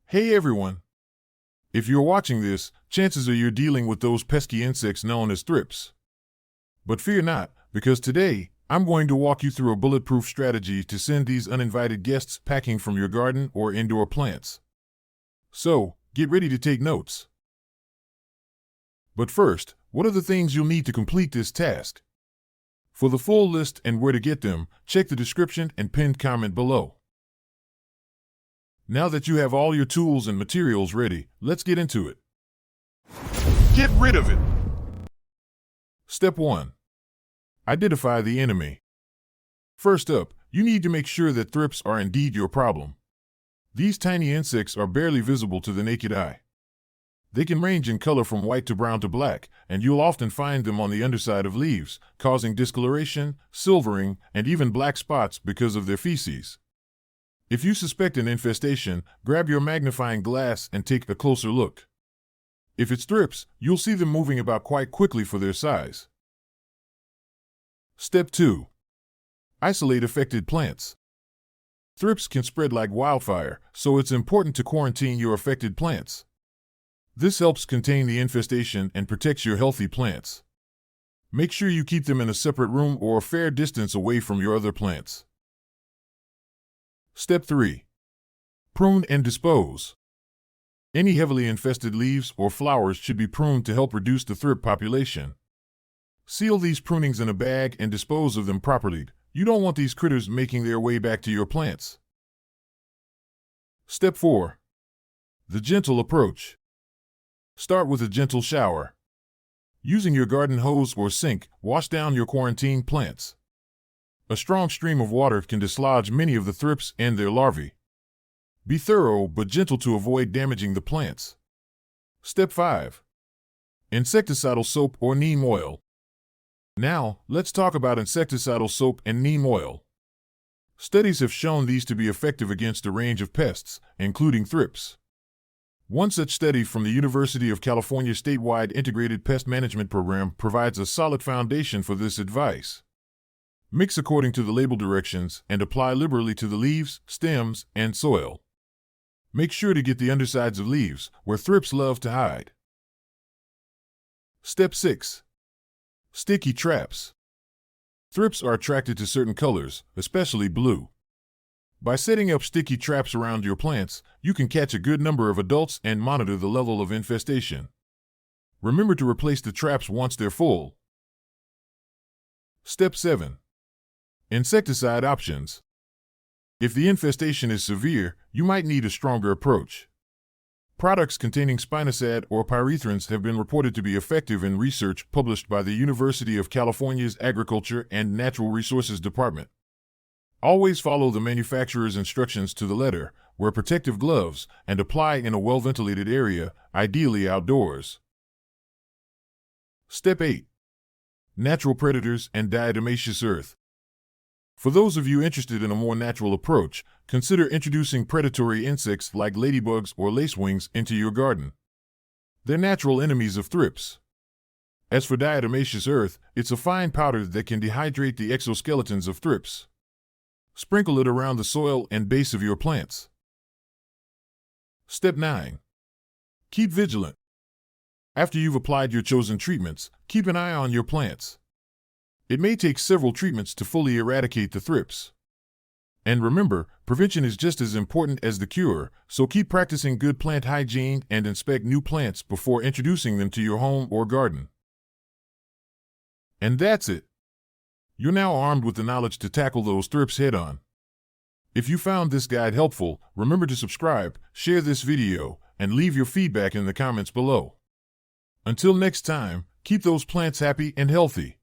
Hey everyone! If you're watching this, chances are you're dealing with those pesky insects known as thrips. But fear not, because today, I'm going to walk you through a bulletproof strategy to send these uninvited guests packing from your garden or indoor plants. So, get ready to take notes. But first, what are the things you'll need to complete this task? For the full list and where to get them, check the description and pinned comment below. Now that you have all your tools and materials ready, let's get into it. Get rid of it! Step 1. Identify the enemy. First up, you need to make sure that thrips are indeed your problem. These tiny insects are barely visible to the naked eye. They can range in color from white to brown to black, and you'll often find them on the underside of leaves, causing discoloration, silvering, and even black spots because of their feces. If you suspect an infestation, grab your magnifying glass and take a closer look. If it's thrips, you'll see them moving about quite quickly for their size. Step 2. Isolate affected plants. Thrips can spread like wildfire, so it's important to quarantine your affected plants. This helps contain the infestation and protects your healthy plants. Make sure you keep them in a separate room or a fair distance away from your other plants. Step 3. Prune and dispose. Any heavily infested leaves or flowers should be pruned to help reduce the thrip population. Seal these prunings in a bag and dispose of them properly. You don't want these critters making their way back to your plants. Step 4. The gentle approach. Start with a gentle shower. Using your garden hose or sink, wash down your quarantined plants. A strong stream of water can dislodge many of the thrips and their larvae. Be thorough but gentle to avoid damaging the plants. Step 5. Insecticidal soap or neem oil. Now, let's talk about insecticidal soap and neem oil. Studies have shown these to be effective against a range of pests, including thrips. One such study from the University of California statewide integrated pest management program provides a solid foundation for this advice. Mix according to the label directions and apply liberally to the leaves, stems, and soil. Make sure to get the undersides of leaves, where thrips love to hide. Step 6. Sticky traps. Thrips are attracted to certain colors, especially blue. By setting up sticky traps around your plants, you can catch a good number of adults and monitor the level of infestation. Remember to replace the traps once they're full. Step 7. Insecticide options. If the infestation is severe, you might need a stronger approach. Products containing spinosad or pyrethrins have been reported to be effective in research published by the University of California's Agriculture and Natural Resources Department. Always follow the manufacturer's instructions to the letter, wear protective gloves, and apply in a well-ventilated area, ideally outdoors. Step 8. Natural predators and diatomaceous earth. For those of you interested in a more natural approach, consider introducing predatory insects like ladybugs or lacewings into your garden. They're natural enemies of thrips. As for diatomaceous earth, it's a fine powder that can dehydrate the exoskeletons of thrips. Sprinkle it around the soil and base of your plants. Step 9. Keep vigilant. After you've applied your chosen treatments, keep an eye on your plants. It may take several treatments to fully eradicate the thrips. And remember, prevention is just as important as the cure, so keep practicing good plant hygiene and inspect new plants before introducing them to your home or garden. And that's it. You're now armed with the knowledge to tackle those thrips head-on. If you found this guide helpful, remember to subscribe, share this video, and leave your feedback in the comments below. Until next time, keep those plants happy and healthy.